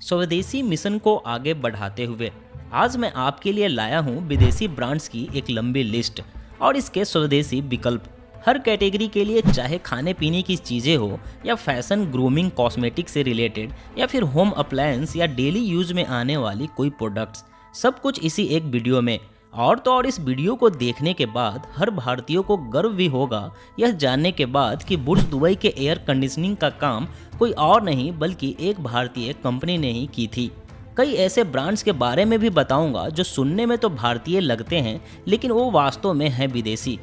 स्वदेशी मिशन को आगे बढ़ाते हुए आज मैं आपके लिए लाया हूं विदेशी ब्रांड्स की एक लंबी लिस्ट और इसके स्वदेशी विकल्प। हर कैटेगरी के लिए, चाहे खाने पीने की चीज़ें हो या फैशन, ग्रूमिंग, कॉस्मेटिक से रिलेटेड या फिर होम अप्लायंस या डेली यूज में आने वाली कोई प्रोडक्ट्स, सब कुछ इसी एक वीडियो में। और तो और इस वीडियो को देखने के बाद हर भारतीय को गर्व भी होगा यह जानने के बाद कि बुर्ज दुबई के एयर कंडीशनिंग का काम कोई और नहीं बल्कि एक भारतीय कंपनी ने ही की थी। कई ऐसे ब्रांड्स के बारे में भी बताऊंगा जो सुनने में तो भारतीय लगते हैं लेकिन वो वास्तव में हैं विदेशी।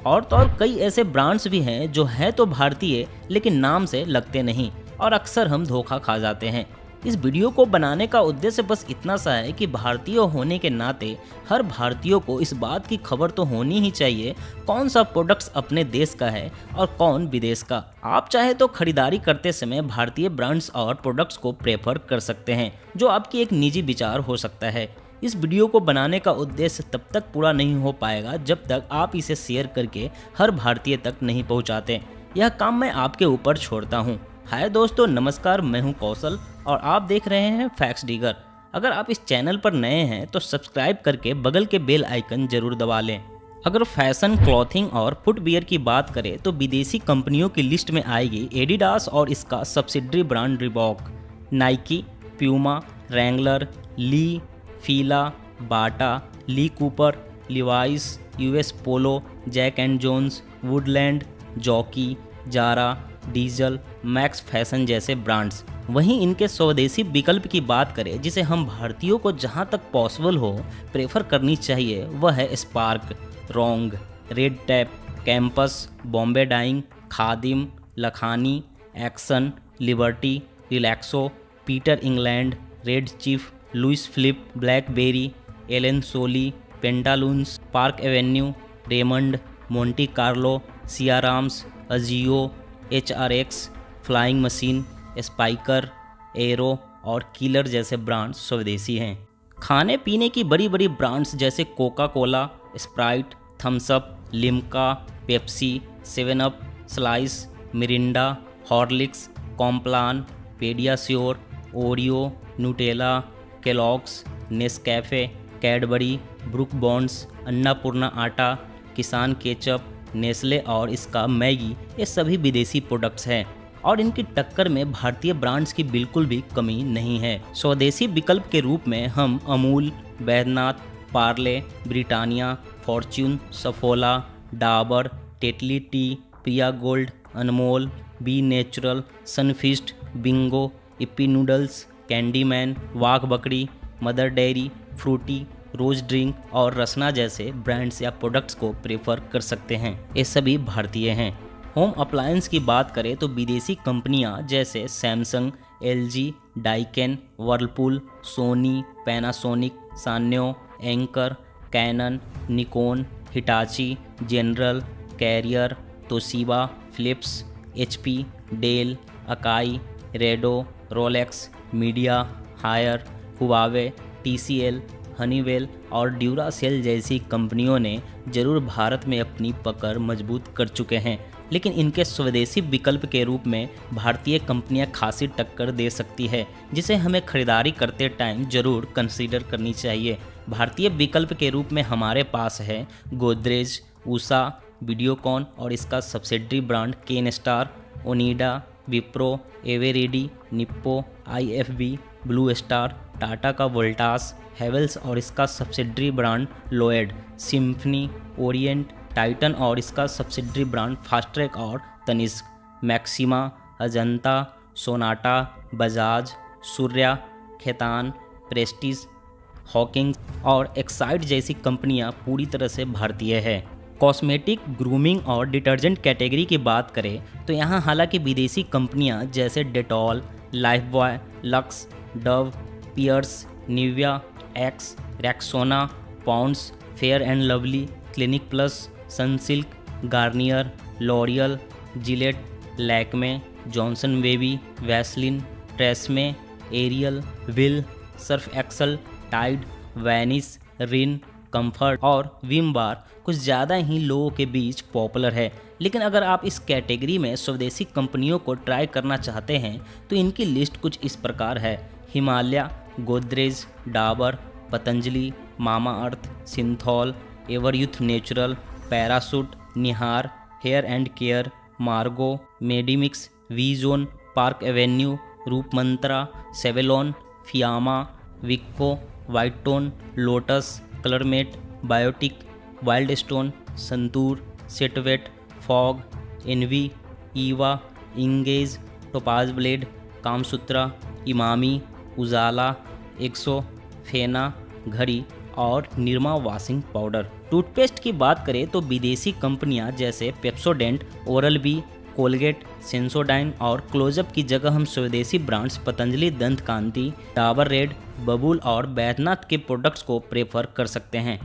और तो और कई ऐसे ब्रांड्स भी हैं जो हैं तो भारतीय लेकिन नाम से लगते नहीं और अक्सर हम धोखा खा जाते हैं। इस वीडियो को बनाने का उद्देश्य बस इतना सा है कि भारतीय होने के नाते हर भारतीय को इस बात की खबर तो होनी ही चाहिए कौन सा प्रोडक्ट्स अपने देश का है और कौन विदेश का। आप चाहे तो खरीदारी करते समय भारतीय ब्रांड्स और प्रोडक्ट्स को प्रेफर कर सकते हैं, जो आपकी एक निजी विचार हो सकता है। इस वीडियो को बनाने का उद्देश्य तब तक पूरा नहीं हो पाएगा जब तक आप इसे शेयर करके हर भारतीय तक नहीं पहुंचाते। यह काम मैं आपके ऊपर छोड़ता हूं। हाय दोस्तों, नमस्कार, मैं हूं कौशल और आप देख रहे हैं फैक्ट्स डिगर। अगर आप इस चैनल पर नए हैं तो सब्सक्राइब करके बगल के बेल आइकन जरूर दबा लें। अगर फैशन, क्लॉथिंग और फुटवियर की बात करें तो विदेशी कंपनियों की लिस्ट में आएगी एडिडास और इसका subsidiary brand Reebok, Nike, Puma, Wrangler, Lee, Fila, Bata, Lee Cooper, Levi's, US Polo, Jack and Jones, Woodland, Jockey, Zara, Diesel, Max Fashion जैसे ब्रांड्स। वहीं इनके स्वदेशी विकल्प की बात करें जिसे हम भारतीयों को जहां तक पॉसिबल हो प्रेफर करनी चाहिए वह है स्पार्क, रोंग, Red Tape, Campus, Bombay Dyeing, Khadim, Lakhani, Action, Liberty, Relaxo, Peter England, Red Chief, Louis Philippe, BlackBerry, Allen Solly, Pantaloons, Park Avenue, Raymond, Monte Carlo, Siyaram's, AJIO, HRX, Flying Machine, Spykar, Arrow और Killer जैसे brands स्वदेशी हैं। खाने पीने की बड़ी बड़ी ब्रांड्स जैसे Coca Cola, Sprite, Thums Up, Limca, Pepsi, 7 Up, Slice, Mirinda, Horlicks, Complan, PediaSure, Oreo, Nutella, Kellogg's, Nescafe, Cadbury, book bonds, Annapurna आटा, किसान केचप, नेस्ले और इसका मैगी, ये सभी विदेशी प्रोडक्ट्स हैं और इनकी टक्कर में भारतीय ब्रांड्स की बिल्कुल भी कमी नहीं है। स्वदेशी विकल्प के रूप में हम Amul, Baidyanath, Parle, Britannia, Fortune, Saffola, Dabur, Tetley tea, Priya Gold, Anmol, B Natural, Sunfeast, Bingo, Yippee noodles, Candyman, Wagh Bakri, Mother Dairy, Frooti, Rose drink और रसना जैसे ब्रांड्स या प्रोडक्ट्स को प्रेफर कर सकते हैं। ये सभी भारतीय हैं। होम अप्लायंस की बात करें तो विदेशी कंपनियां जैसे Samsung, LG, Daikin, Whirlpool, Sony, Panasonic, Sanyo, Anchor, Canon, Nikon, Hitachi, General, Carrier, Toshiba, Philips, HP, Dell, Akai, Rado, Rolex, Midea, Haier, Huawei, TCL, Honeywell और ड्यूरासेल जैसी कंपनियों ने जरूर भारत में अपनी पकड़ मजबूत कर चुके हैं, लेकिन इनके स्वदेशी विकल्प के रूप में भारतीय कंपनियां खासी टक्कर दे सकती है जिसे हमें खरीदारी करते टाइम जरूर कंसीडर करनी चाहिए। भारतीय विकल्प के रूप में हमारे पास है गोदरेज, उषा, वीडियोकॉन और इसका subsidiary brand Kenstar, Onida, Wipro, Eveready, Nippo, IFB, Blue Star, Tata का वोल्टास, हेवल्स और इसका subsidiary brand Lloyd, Symphony, Orient, Titan और इसका सब्सिडरी ब्रांड फास्ट्रैक और Tanishq, Maxima, Ajanta, Sonata, Bajaj, Surya, Khaitan, Prestige, Hawkins और एक्साइड जैसी कंपनियां पूरी तरह से भारतीय है। कॉस्मेटिक, ग्रूमिंग और डिटर्जेंट कैटेगरी की बात करें तो यहाँ हालांकि विदेशी कंपनियां जैसे Dettol, Lifebuoy, Lux, Dove, piers, Nivea, Axe, Rexona, Pond's, Fair and Lovely, Clinic Plus, Sunsilk, Garnier, L'Oreal, Gillette, Lakme, Johnson baby, Vaseline, TRESemme, Ariel, Wheel, Surf Excel, Tide, Vanish, Rin, Comfort और Vim bar कुछ ज़्यादा ही लोगों के बीच popular है। लेकिन अगर आप इस कैटेगरी में स्वदेशी कंपनियों को ट्राई करना चाहते हैं तो इनकी लिस्ट कुछ इस प्रकार है। Himalaya, Godrej, Dabur, Patanjali, Mamaearth, Cinthol, Everyuth natural, Parachute, Nihar, hair and care, Margo, Medimix, V John, Park Avenue, Roopmantra, Savlon, Fiama, Vicco, white tone, Lotus, Colormate, Biotique, Wild Stone, Santoor, Set Wet, Fogg, Envy, Eva, Engage, Topaz blade, Kamasutra, Emami, Ujala, Exo, Fena, Ghadi और Nirma washing powder. Toothpaste की बात करें तो विदेशी कंपनियां जैसे Pepsodent, Oral B, Colgate, Sensodyne और Closeup की जगह हम स्वदेशी ब्रांड्स पतंजलि दंत कांति, डाबर रेड, बबूल और बैद्यनाथ के प्रोडक्ट्स को प्रेफर कर सकते हैं।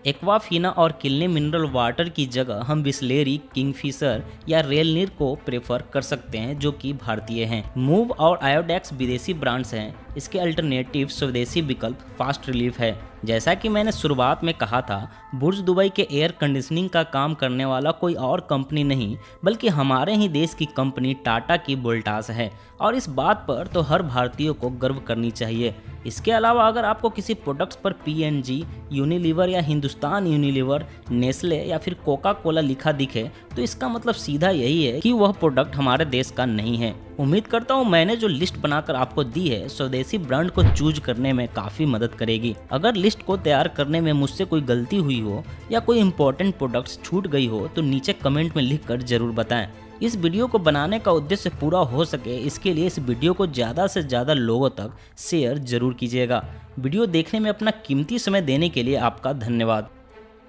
एक्वाफिना और किल्ले मिनरल वाटर की जगह हम बिस्लेरी, किंगफिशर या रेलनीर को प्रेफर कर सकते हैं जो कि भारतीय हैं। मूव और आयोडेक्स विदेशी ब्रांड्स हैं। इसके अल्टरनेटिव स्वदेशी विकल्प फास्ट रिलीफ है। जैसा कि मैंने शुरुआत में कहा था, बुर्ज दुबई के एयर कंडीशनिंग का काम करने वाला कोई और कंपनी नहीं बल्कि हमारे ही देश की कंपनी टाटा की वोल्टास है और इस बात पर तो हर भारतीय को गर्व करनी चाहिए। इसके अलावा अगर आपको किसी प्रोडक्ट्स पर पीएनजी, यूनिलीवर या हिंदुस्तान यूनिलीवर, नेस्ले या फिर कोका कोला लिखा दिखे तो इसका मतलब सीधा यही है कि वह प्रोडक्ट हमारे देश का नहीं है। उम्मीद करता हूँ मैंने जो लिस्ट बनाकर आपको दी है स्वदेशी ब्रांड को चूज करने में काफ़ी मदद करेगी। अगर लिस्ट को तैयार करने में मुझसे कोई गलती हुई हो या कोई इंपॉर्टेंट प्रोडक्ट्स छूट गई हो तो नीचे कमेंट में लिखकर जरूर बताएं। इस वीडियो को बनाने का उद्देश्य पूरा हो सके इसके लिए इस वीडियो को ज़्यादा से ज़्यादा लोगों तक शेयर जरूर कीजिएगा। वीडियो देखने में अपना कीमती समय देने के लिए आपका धन्यवाद।